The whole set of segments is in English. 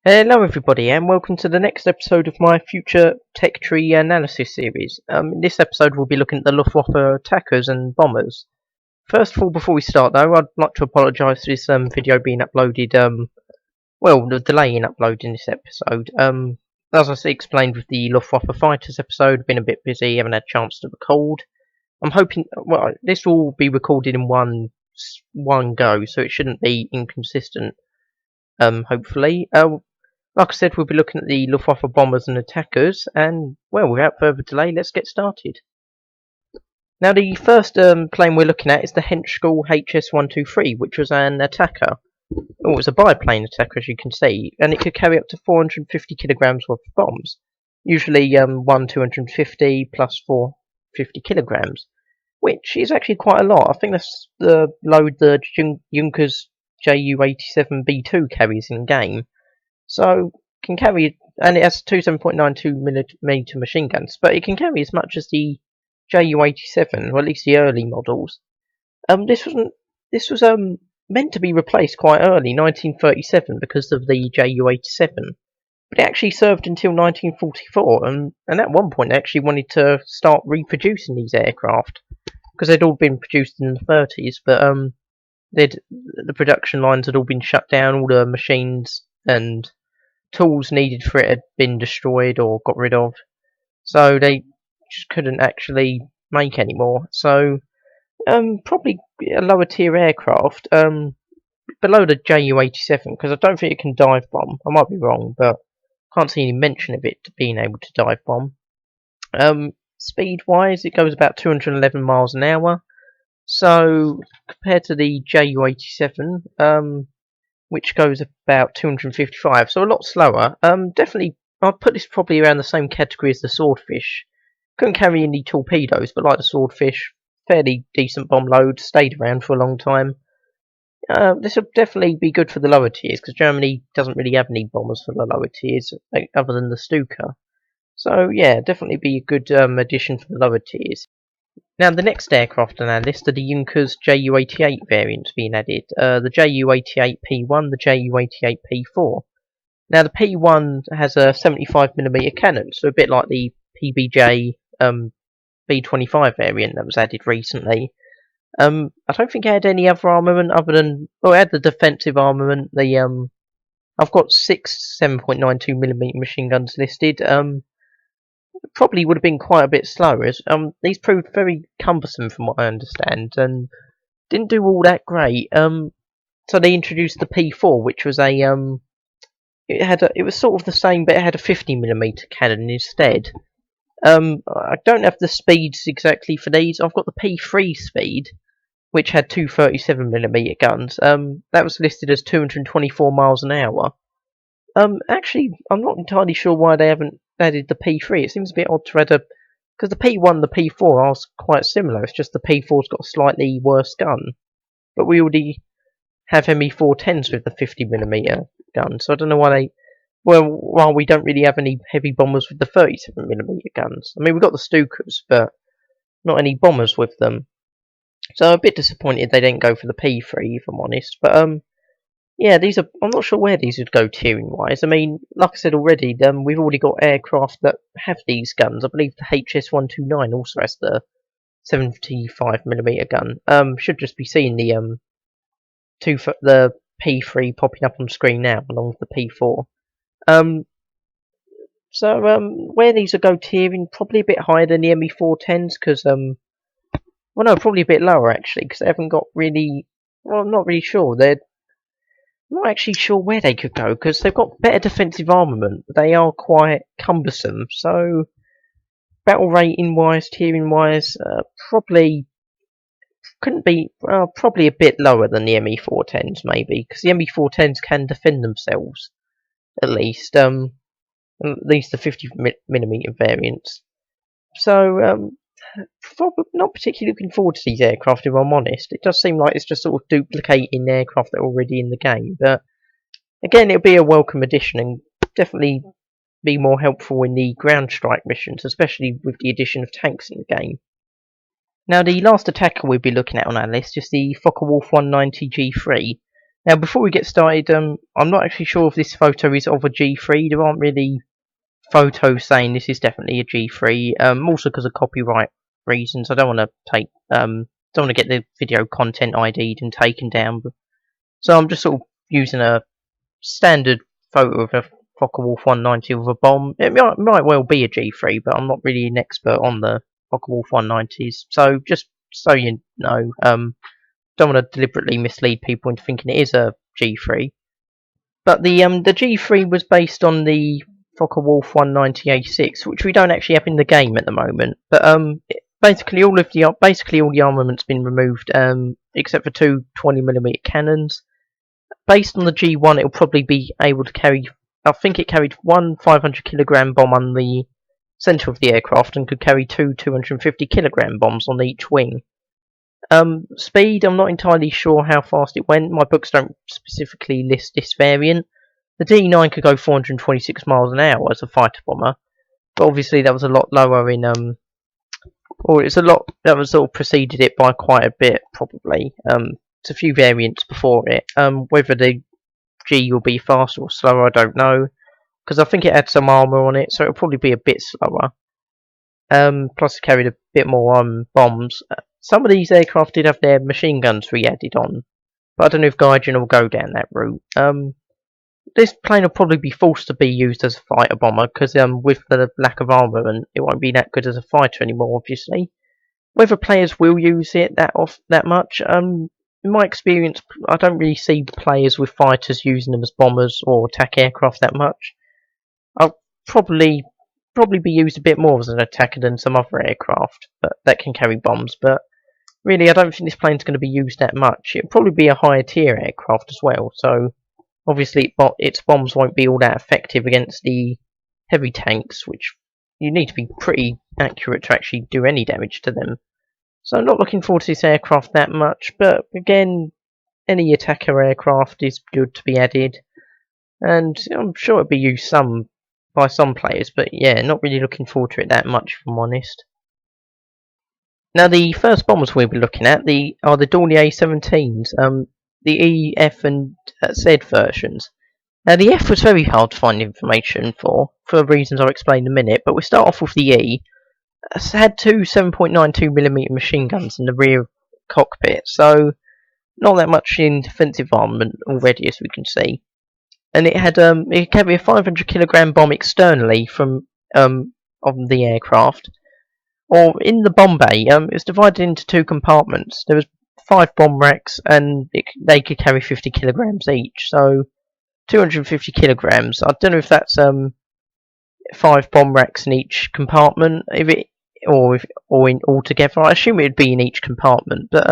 Hello everybody and welcome to the next episode of my future tech tree analysis series. In this episode we'll be looking at the Luftwaffe attackers and bombers. First of all, before we start though, I'd like to apologise for this video being uploaded, the delay in uploading this episode. As I explained with the Luftwaffe fighters episode, been a bit busy, haven't had a chance to record. I'm hoping, this will be recorded in one go, so it shouldn't be inconsistent, hopefully. Like I said, we'll be looking at the Luftwaffe bombers and attackers, and, without further delay, let's get started. Now, the first plane we're looking at is the Heinkel HS-123, which was an attacker. Oh, it was a biplane attacker, as you can see, and it could carry up to 450 kilograms worth of bombs. Usually, 250 plus 450 kilograms, which is actually quite a lot. I think that's the load the Junkers Ju-87 B2 carries in game. So can carry, and it has two 7.92mm machine guns, but it can carry as much as the Ju-87, or at least the early models. This was meant to be replaced quite early, 1937, because of the Ju-87, but it actually served until 1944, and at one point they actually wanted to start reproducing these aircraft because they'd all been produced in the 30s, but the production lines had all been shut down, all the machines and tools needed for it had been destroyed or got rid of, so they just couldn't actually make any more. So probably a lower tier aircraft, below the Ju-87, because I don't think it can dive bomb. I might be wrong, but can't see any mention of it being able to dive bomb. Speed wise, it goes about 211 miles an hour. So compared to the Ju-87, which goes about 255, so a lot slower. Definitely, I'd put this probably around the same category as the Swordfish. Couldn't carry any torpedoes, but like the Swordfish, fairly decent bomb load, stayed around for a long time. This would definitely be good for the lower tiers, because Germany doesn't really have any bombers for the lower tiers, other than the Stuka. So yeah, definitely be a good addition for the lower tiers. Now, the next aircraft on our list are the Junkers Ju-88 variants being added. The Ju-88 P1, the Ju-88 P4. Now, the P1 has a 75mm cannon, so a bit like the PBJ B25 variant that was added recently. I don't think it had any other armament other than, it had the defensive armament. I've got 6 7.92mm machine guns listed. Probably would have been quite a bit slower, as these proved very cumbersome from what I understand and didn't do all that great. So they introduced the P4, which was it was sort of the same, but it had a 50mm cannon instead. I don't have the speeds exactly for these. I've got the P3 speed, which had two 37mm guns. That was listed as 224 miles an hour. Actually, I'm not entirely sure why they haven't added the P3. It seems a bit odd to add because the P1 and the P4 are quite similar. It's just the P4's got a slightly worse gun. But we already have ME410s with the 50mm gun, so I don't know why while we don't really have any heavy bombers with the 37mm guns. I mean, we've got the Stukas, but not any bombers with them. So I'm a bit disappointed they didn't go for the P3, if I'm honest. But yeah, I'm not sure where these would go tiering wise. I mean, like I said already, we've already got aircraft that have these guns. I believe the HS-129 also has the 75mm gun. Should just be seeing the P3 popping up on screen now, along with the P4. Where these will go tiering, probably a bit higher than the ME410s, because probably a bit lower actually, because they haven't got really. Well, I'm not really sure. I'm not actually sure where they could go, because they've got better defensive armament. They are quite cumbersome, so battle rating wise, tiering wise, probably couldn't be. Probably a bit lower than the ME410s, maybe, because the ME410s can defend themselves at least the 50mm variants. So not particularly looking forward to these aircraft, if I'm honest. It does seem like it's just sort of duplicating aircraft that are already in the game, but again, it'll be a welcome addition and definitely be more helpful in the ground strike missions, especially with the addition of tanks in the game. Now, the last attacker we'll be looking at on our list is the Focke Wulf-190 G-3. Now, before we get started, I'm not actually sure if this photo is of a G3. There aren't really photos saying this is definitely a G3. Also because of copyright reasons, I don't want to don't want to get the video content ID'd and taken down. So I'm just sort of using a standard photo of a Focke Wulf-190 with a bomb. It might well be a G3, but I'm not really an expert on the Focke Wulf-190s. So just so you know, don't want to deliberately mislead people into thinking it is a G3. But the G3 was based on the Focke Wulf-190 A6, which we don't actually have in the game at the moment. But basically all the armament's been removed, except for two 20mm cannons. Based on the G1, it'll probably be able to carry. I think it carried one 500kg bomb on the centre of the aircraft and could carry two 250kg bombs on each wing. Speed, I'm not entirely sure how fast it went. My books don't specifically list this variant. The D9 could go 426 miles an hour as a fighter bomber, but obviously that was a lot lower in or it's a lot that was sort of preceded it by quite a bit probably. It's a few variants before it. Whether the G will be faster or slower, I don't know, because I think it had some armour on it, so it'll probably be a bit slower. Plus it carried a bit more bombs. Some of these aircraft did have their machine guns re-added on, but I don't know if Gaijin will go down that route. This plane will probably be forced to be used as a fighter bomber, because with the lack of armament, it won't be that good as a fighter anymore, obviously. Whether players will use it that much, in my experience, I don't really see players with fighters using them as bombers or attack aircraft that much. I'll probably be used a bit more as an attacker than some other aircraft that can carry bombs, but really I don't think this plane's going to be used that much. It'll probably be a higher tier aircraft as well, so obviously its bombs won't be all that effective against the heavy tanks, which you need to be pretty accurate to actually do any damage to them. So I'm not looking forward to this aircraft that much, but again, any attacker aircraft is good to be added, and I'm sure it'll be used by some players, but yeah, not really looking forward to it that much, if I'm honest. Now, the first bombers we'll be looking at are the Dornier 17s, the E, F, and Z versions. Now, the F was very hard to find information for reasons I'll explain in a minute, but we'll start off with the E. It had two 7.92mm machine guns in the rear cockpit, so not that much in defensive armament already, as we can see. And it had it carried a 500kg bomb externally from on the aircraft, or in the bomb bay. It was divided into two compartments. There was 5 bomb racks, and they could carry 50kg each, so 250kg. I don't know if that's 5 bomb racks in each compartment, or in altogether. I assume it would be in each compartment, but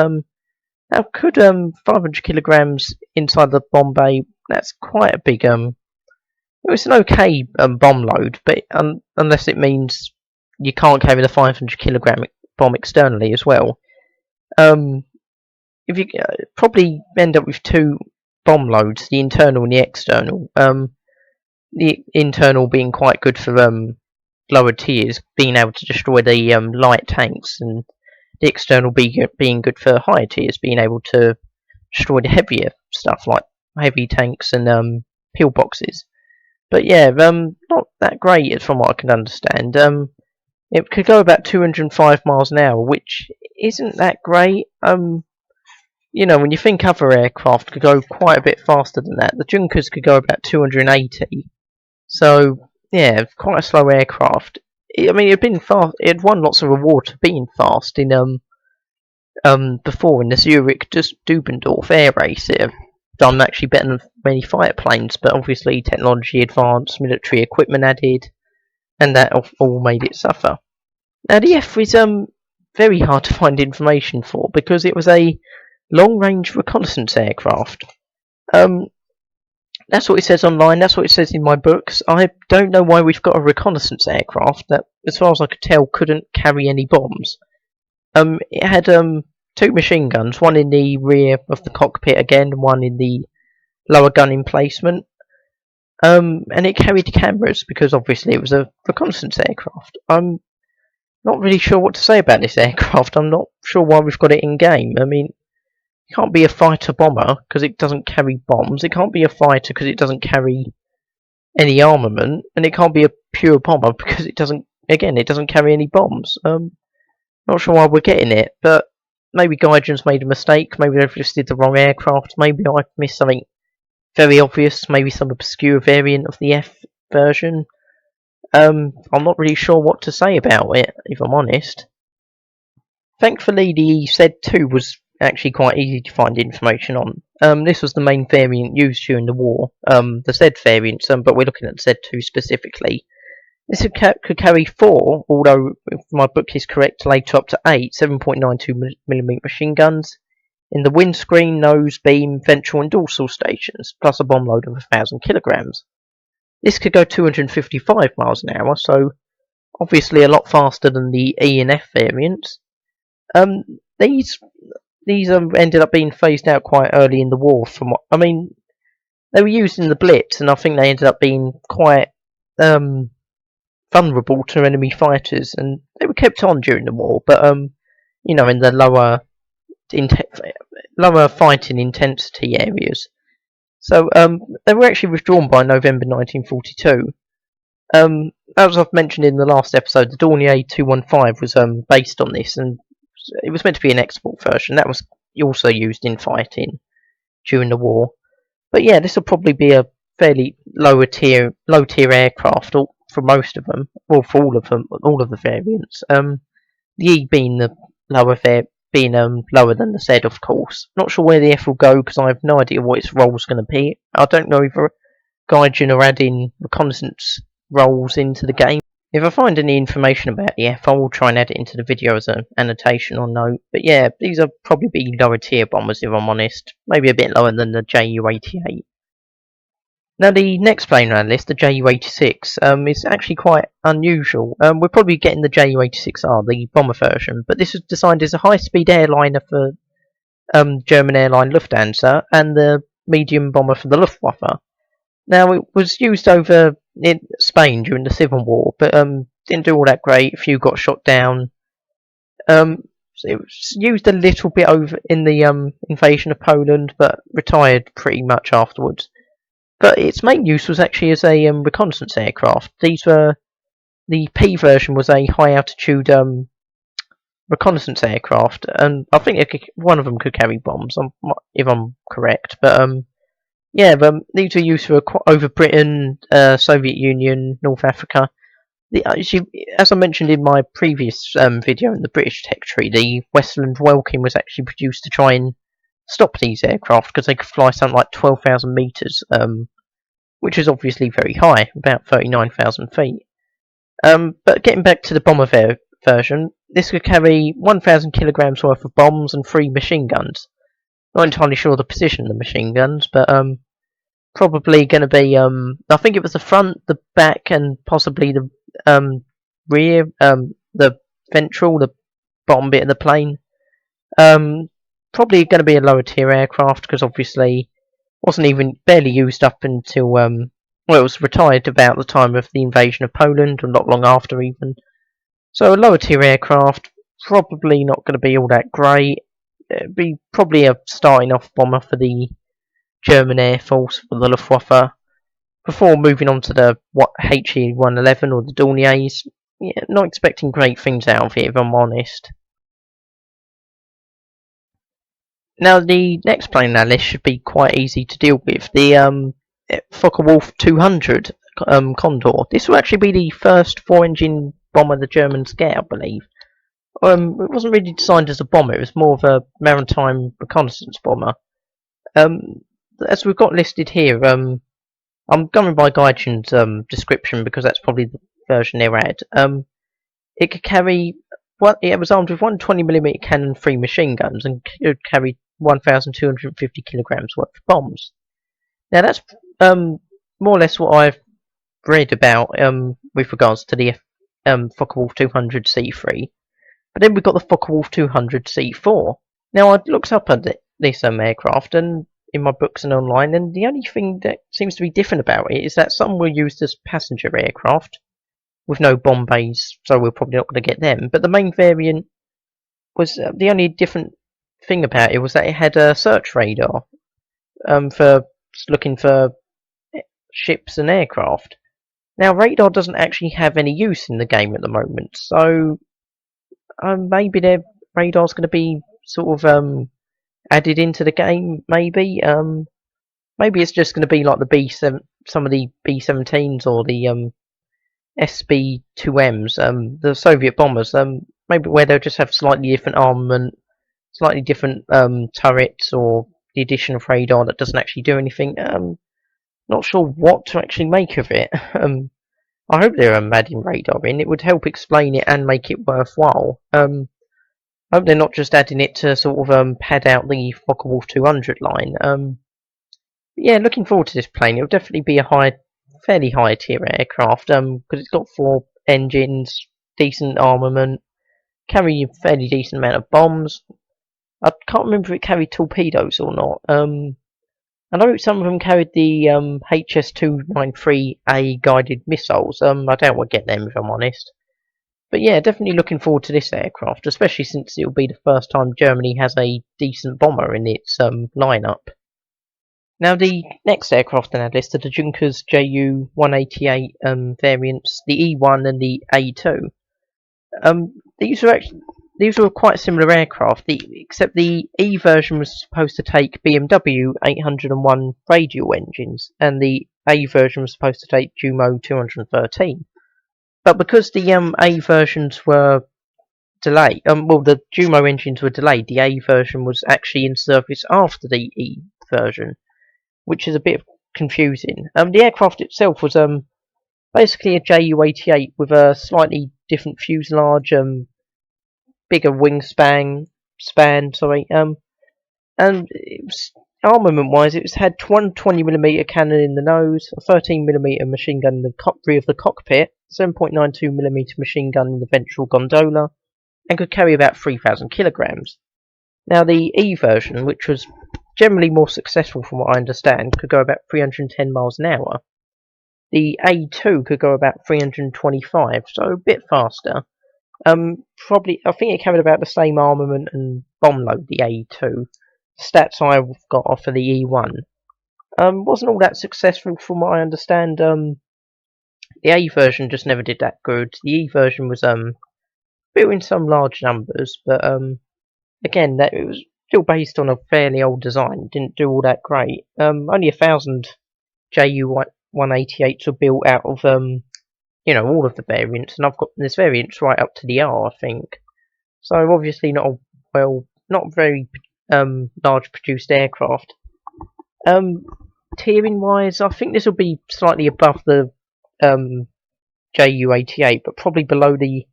how could 500kg inside the bomb bay? That's quite a big it's an okay bomb load, but unless it means you can't carry the 500kg bomb externally as well. If you probably end up with 2 bomb loads, the internal and the external. The internal being quite good for lower tiers, being able to destroy the light tanks, and the external being good for higher tiers, being able to destroy the heavier stuff like heavy tanks and pillboxes. But yeah, not that great from what I can understand. It could go about 205 miles an hour, which isn't that great. You know, when you think other aircraft could go quite a bit faster than that, the Junkers could go about 280. So yeah, quite a slow aircraft. I mean, it'd been fast. It won lots of awards for being fast in before in the Zurich Dubendorf air race. It done actually better than many fighter planes, but obviously technology advanced, military equipment added, and that all made it suffer. Now the F is very hard to find information for, because it was a long-range reconnaissance aircraft. That's what it says online, that's what it says in my books. I don't know why we've got a reconnaissance aircraft that, as far as I could tell, couldn't carry any bombs. It had 2 machine guns, one in the rear of the cockpit again, one in the lower gun emplacement. And it carried cameras, because obviously it was a reconnaissance aircraft. I'm not really sure what to say about this aircraft. I'm not sure why we've got it in game. I mean, It can't be a fighter bomber because it doesn't carry bombs. It can't be a fighter because it doesn't carry any armament, and it can't be a pure bomber because it doesn't. Again, it doesn't carry any bombs. Not sure why we're getting it, but maybe Gaijin's made a mistake. Maybe they've listed the wrong aircraft. Maybe I've missed something very obvious. Maybe some obscure variant of the F version. I'm not really sure what to say about it, if I'm honest. Thankfully, the Z2 was actually quite easy to find information on. This was the main variant used during the war. The Z variant, but we're looking at Z2 specifically. This could carry 4, although if my book is correct, later up to 8 7.92mm machine guns in the windscreen, nose, beam, ventral and dorsal stations, plus a bomb load of 1,000 kilograms. This could go 255 miles an hour, so obviously a lot faster than the E and F variants. These ended up being phased out quite early in the war. They were used in the Blitz, and I think they ended up being quite vulnerable to enemy fighters, and they were kept on during the war. But in the lower fighting intensity areas. So they were actually withdrawn by November 1942. As I've mentioned in the last episode, the Dornier 215 was based on this, and it was meant to be an export version. That was also used in fighting during the war. But yeah, this will probably be a fairly low tier aircraft for most of them, well, for all of the variants. The E being the lower lower than the Z, of course. Not sure where the F will go because I have no idea what its role is going to be. I don't know if Gaijin are adding reconnaissance roles into the game. If I find any information about the F, I will try and add it into the video as an annotation or note. But yeah, these will probably be lower tier bombers if I'm honest. Maybe a bit lower than the Ju-88. Now the next plane on our list, the Ju-86, is actually quite unusual. We're probably getting the Ju-86R, the bomber version, but this was designed as a high-speed airliner for German airline Lufthansa and the medium bomber for the Luftwaffe. Now it was used over in Spain during the Civil War, but didn't do all that great. A few got shot down. So it was used a little bit over in the invasion of Poland, but retired pretty much afterwards. But its main use was actually as a reconnaissance aircraft. The P version was a high altitude reconnaissance aircraft, and I think one of them could carry bombs, if I'm correct. But these were used for over Britain, Soviet Union, North Africa. As I mentioned in my previous video in the British tech tree, the Westland Welkin was actually produced to try and stop these aircraft because they could fly something like 12,000 meters, which is obviously very high, about 39,000 feet. But getting back to the bomber version, this could carry 1,000 kilograms worth of bombs and 3 machine guns. Not entirely sure the position of the machine guns, but probably going to be I think it was the front, the back, and possibly the rear, the ventral, the bottom bit of the plane. Probably going to be a lower tier aircraft because obviously wasn't even barely used up until it was retired about the time of the invasion of Poland, or not long after even. So a lower tier aircraft, probably not going to be all that great. It'd be probably a starting off bomber for the German Air Force, for the Luftwaffe, before moving on to the HE-111 or the Dorniers. Yeah, not expecting great things out of it, if I'm honest. Now the next plane on our list should be quite easy to deal with. The Focke Wulf-190 Condor. This will actually be the first 4-engine bomber the Germans get, I believe. It wasn't really designed as a bomber, it was more of a maritime reconnaissance bomber. As we've got listed here, I'm going by Gaijin's description because that's probably the version they had. It could carry, it was armed with one 20mm cannon, 3 machine guns, and could carry 1,250 kilograms worth of bombs. Now that's more or less what I've read about with regards to the Focke Wulf-200 C3. But then we've got the Focke Wulf-200 C4. Now I looked up at this aircraft and in my books and online, and the only thing that seems to be different about it is that some were used as passenger aircraft with no bomb bays, so we're probably not going to get them. But the main variant was the only different thing about it was that it had a search radar for looking for ships and aircraft. Now, radar doesn't actually have any use in the game at the moment, so maybe their radar's going to be sort of added into the game. Maybe it's just going to be like the B7, some of the B-17s or the SB-2Ms, the Soviet bombers. Maybe where they'll just have slightly different armament, slightly different turrets, or the addition of radar that doesn't actually do anything. Not sure what to actually make of it. I hope they're adding radar in. It would help explain it and make it worthwhile. I hope they're not just adding it to sort of pad out the Focke Wulf-190 line. Yeah, looking forward to this plane. It'll definitely be a fairly high tier aircraft, because it's got 4 engines, decent armament, carry a fairly decent amount of bombs. I can't remember if it carried torpedoes or not. I know some of them carried the HS-293A guided missiles. I doubt we'll get them if I'm honest. But yeah, definitely looking forward to this aircraft, especially since it'll be the first time Germany has a decent bomber in its lineup. Now the next aircraft on our list are the Junkers Ju-188 variants, the E1 and the A2. These were quite similar aircraft, except the E version was supposed to take BMW 801 radial engines, and the A version was supposed to take Jumo 213. But because the A versions were delayed, the Jumo engines were delayed, the A version was actually in service after the E version, which is a bit confusing. The aircraft itself was basically a Ju-88 with a slightly different fuselage, bigger wingspan, and it was, armament-wise, it had one 20mm cannon in the nose, a 13mm machine gun in the rear of the cockpit, 7.92mm machine gun in the ventral gondola, and could carry about 3,000 kilograms. Now the E version, which was generally more successful from what I understand, could go about 310 miles an hour. The A2 could go about 325, so a bit faster. Probably, I think it carried about the same armament and bomb load, the A2. Stats I've got off of the E1. Wasn't all that successful from what I understand. The A version just never did that good. The E version was built in some large numbers, but again, that it was still based on a fairly old design. Didn't do all that great. Only 1,000 Ju-188s were built out of all of the variants, and I've got this variants right up to the R, I think. So obviously not very large produced aircraft. Tiering wise, I think this will be slightly above the Ju-88, but probably below the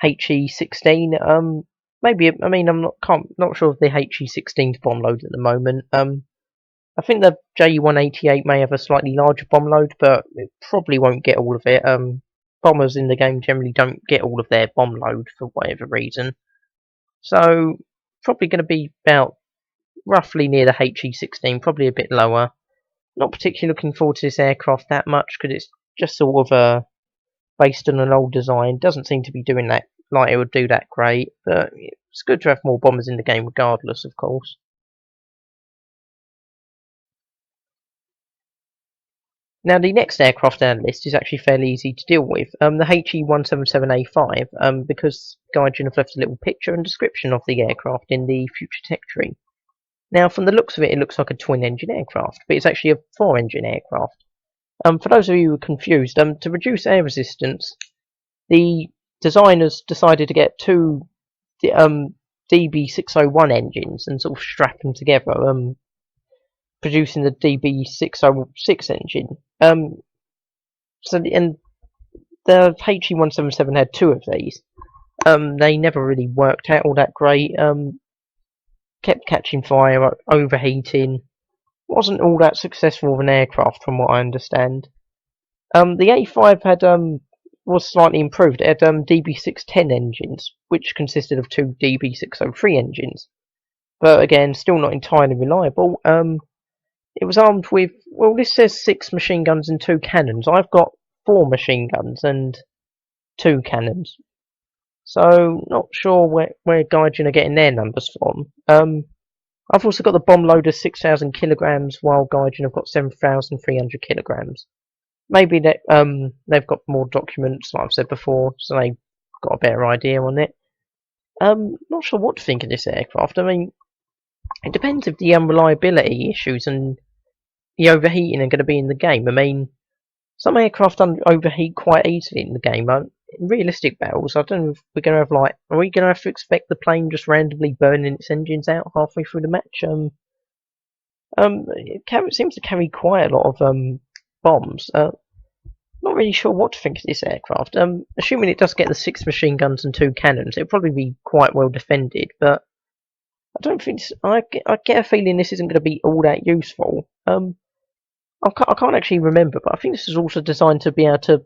HE-16. Maybe, I mean, not sure if the HE-16's bomb load at the moment. I think the Ju-188 may have a slightly larger bomb load, but it probably won't get all of it. Bombers in the game generally don't get all of their bomb load for whatever reason. So, probably going to be about roughly near the HE-16, probably a bit lower. Not particularly looking forward to this aircraft that much, because it's just sort of based on an old design. Doesn't seem to be doing that like it would do that great, but it's good to have more bombers in the game regardless, of course. Now the next aircraft on our list is actually fairly easy to deal with, the HE-177A5, because Gaijin have left a little picture and description of the aircraft in the future tech tree. Now from the looks of it, it looks like a twin-engine aircraft, but it's actually a 4-engine aircraft. For those of you who are confused, to reduce air resistance, the designers decided to get 2 DB601 engines and sort of strap them together, producing the DB606 engine. And the HE-177 had 2 of these. They never really worked out all that great. Kept catching fire, overheating. Wasn't all that successful of an aircraft from what I understand. The A5 was slightly improved. It had DB610 engines, which consisted of 2 DB603 engines. But again, still not entirely reliable. It was armed with, well, this says 6 machine guns and 2 cannons. I've got 4 machine guns and 2 cannons. So not sure where Gaijin are getting their numbers from. I've also got the bomb loader 6,000 kilograms, while Gaijin have got 7,300 kilograms. Maybe they've got more documents, like I've said before, so they've got a better idea on it. Not sure what to think of this aircraft. I mean, it depends if the unreliability issues and the overheating are going to be in the game. I mean, some aircraft overheat quite easily in the game. In realistic battles, I don't know if we're going to have are we going to have to expect the plane just randomly burning its engines out halfway through the match? It seems to carry quite a lot of bombs. Not really sure what to think of this aircraft. Assuming it does get the 6 machine guns and 2 cannons, it'll probably be quite well defended. But I don't think I get a feeling this isn't going to be all that useful. I can't actually remember, but I think this is also designed to be able to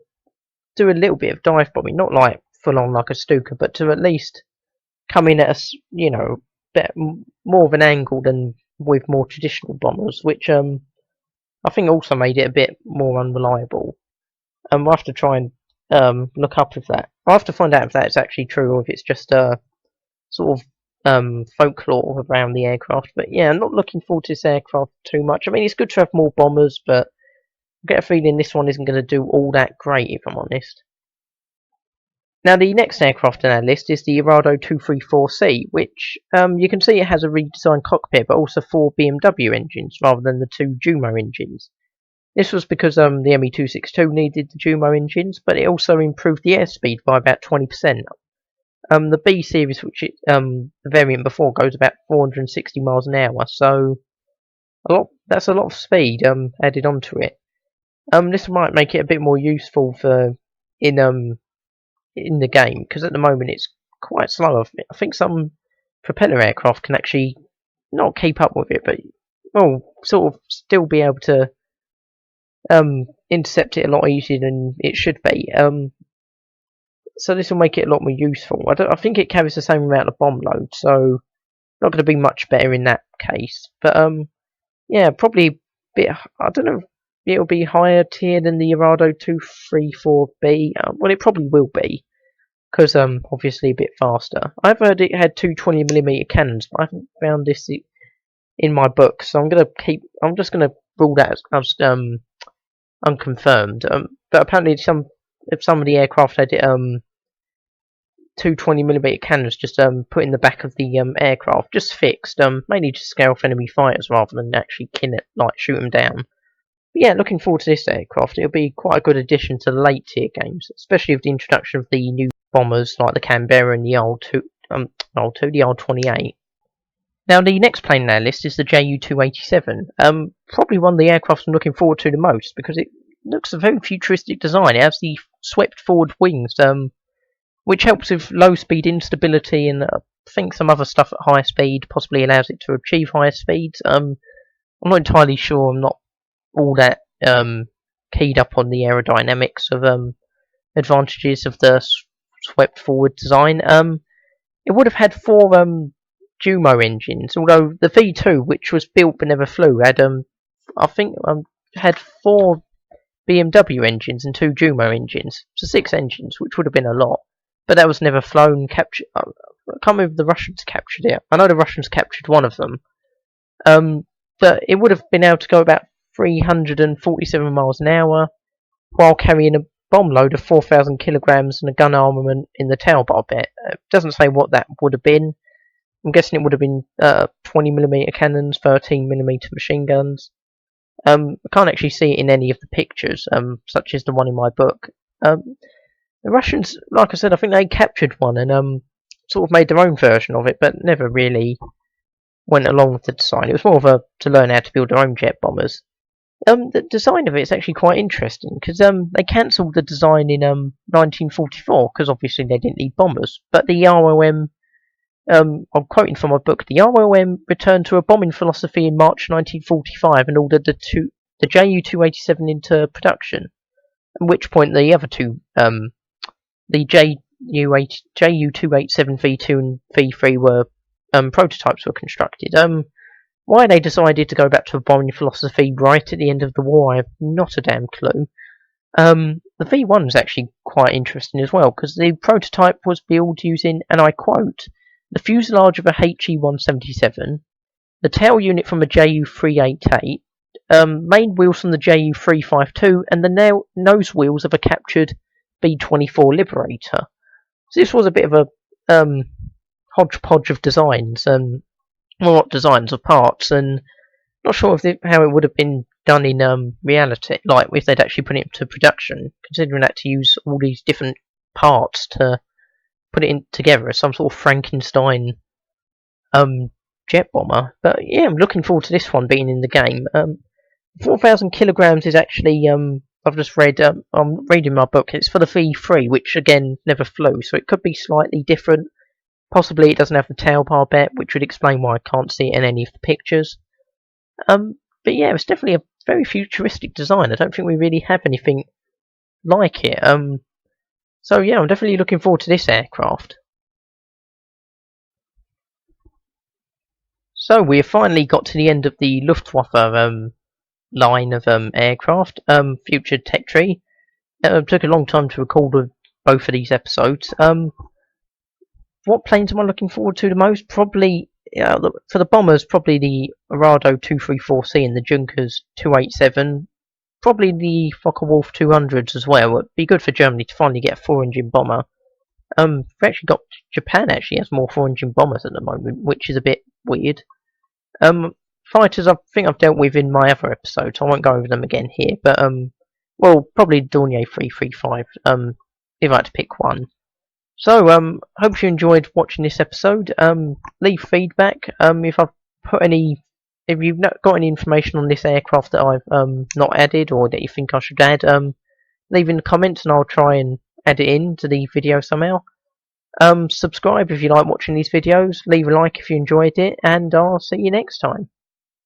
do a little bit of dive bombing, not like full on like a Stuka, but to at least come in at a more of an angle than with more traditional bombers, which I think also made it a bit more unreliable. We'll have to try and look up if that. I'll have to find out if that's actually true or if it's just sort of folklore around the aircraft. But yeah, I'm not looking forward to this aircraft too much. I mean, it's good to have more bombers, but I get a feeling this one isn't going to do all that great, if I'm honest. Now, the next aircraft on our list is the Arado 234C, which you can see it has a redesigned cockpit, but also 4 BMW engines rather than the 2 Jumo engines. This was because the ME262 needed the Jumo engines, but it also improved the airspeed by about 20%. The B series, which the variant before, goes about 460 miles an hour, so that's a lot of speed added onto it. This might make it a bit more useful for in the game, because at the moment it's quite slow. I think some propeller aircraft can actually not keep up with it, but sort of still be able to intercept it a lot easier than it should be. So this will make it a lot more useful. I think it carries the same amount of bomb load, so not going to be much better in that case. But yeah, probably a bit. I don't know. It'll be higher tier than the Arado 234B. Well, it probably will be, because obviously a bit faster. I've heard it had 2 20mm cannons, but I haven't found this in my book, so I'm just gonna rule that as unconfirmed. But apparently if some of the aircraft had 2 20mm cannons just put in the back of the aircraft, just fixed, mainly to scare off enemy fighters rather than actually shoot them down. But yeah, looking forward to this aircraft. It'll be quite a good addition to the late tier games, especially with the introduction of the new bombers like the Canberra and the the R-28. Now, the next plane on our list is the Ju-287. Probably one of the aircraft I'm looking forward to the most, because it looks a very futuristic design. It has the swept forward wings, which helps with low speed instability and I think some other stuff at high speed, possibly allows it to achieve higher speeds. I'm not entirely sure. I'm not all that keyed up on the aerodynamics of advantages of the swept forward design. It would have had 4 Jumo engines, although the V2, which was built but never flew, had I think had 4 BMW engines and 2 Jumo engines, so 6 engines, which would have been a lot. But that was never flown. I can't remember if the Russians captured it. I know the Russians captured one of them. But it would have been able to go about 347 miles an hour while carrying a bomb load of 4,000 kilograms and a gun armament in the tail bar bit. It doesn't say what that would have been. I'm guessing it would have been 20mm cannons, 13mm machine guns. I can't actually see it in any of the pictures, such as the one in my book. The Russians, like I said, I think they captured one and sort of made their own version of it, but never really went along with the design. It was more of to learn how to build their own jet bombers. The design of it is actually quite interesting, because they cancelled the design in 1944, because obviously they didn't need bombers. But the ROM, I'm quoting from my book, the ROM returned to a bombing philosophy in March 1945 and ordered the Ju-287 into production. At which point the other two, the Ju-287 V2 and V3 were prototypes were constructed. Why they decided to go back to a bombing philosophy right at the end of the war, I have not a damn clue. The V1 is actually quite interesting as well, because the prototype was built using, and I quote, the fuselage of a HE-177, the tail unit from a Ju-388, main wheels from the Ju-352, and the nose wheels of a captured B-24 Liberator. So this was a bit of a hodgepodge of designs, well, not designs, of parts, and not sure how it would have been done in reality, like if they'd actually put it into production, considering that to use all these different parts to put it in together as some sort of Frankenstein jet bomber. But yeah, I'm looking forward to this one being in the game. 4,000 kilograms is actually I've just read. I'm reading my book. It's for the V3, which again never flew, so it could be slightly different. Possibly it doesn't have the tail bar bit, which would explain why I can't see it in any of the pictures. But yeah, it's definitely a very futuristic design. I don't think we really have anything like it. So yeah, I'm definitely looking forward to this aircraft. So we have finally got to the end of the Luftwaffe line of aircraft, future tech tree. It took a long time to record both of these episodes. What planes am I looking forward to the most? Probably for the bombers, probably the Arado 234C and the Junkers 287. Probably the Focke Wulf-200s as well. It'd be good for Germany to finally get a 4-engine bomber. We've actually got Japan actually has more 4-engine bombers at the moment, which is a bit weird. Fighters I think I've dealt with in my other episodes, so I won't go over them again here. But well, probably Dornier 335. If I had to pick one. So hope you enjoyed watching this episode. Leave feedback. If you've not got any information on this aircraft that I've not added or that you think I should add, leave in the comments and I'll try and add it into the video somehow. Subscribe if you like watching these videos. Leave a like if you enjoyed it, and I'll see you next time.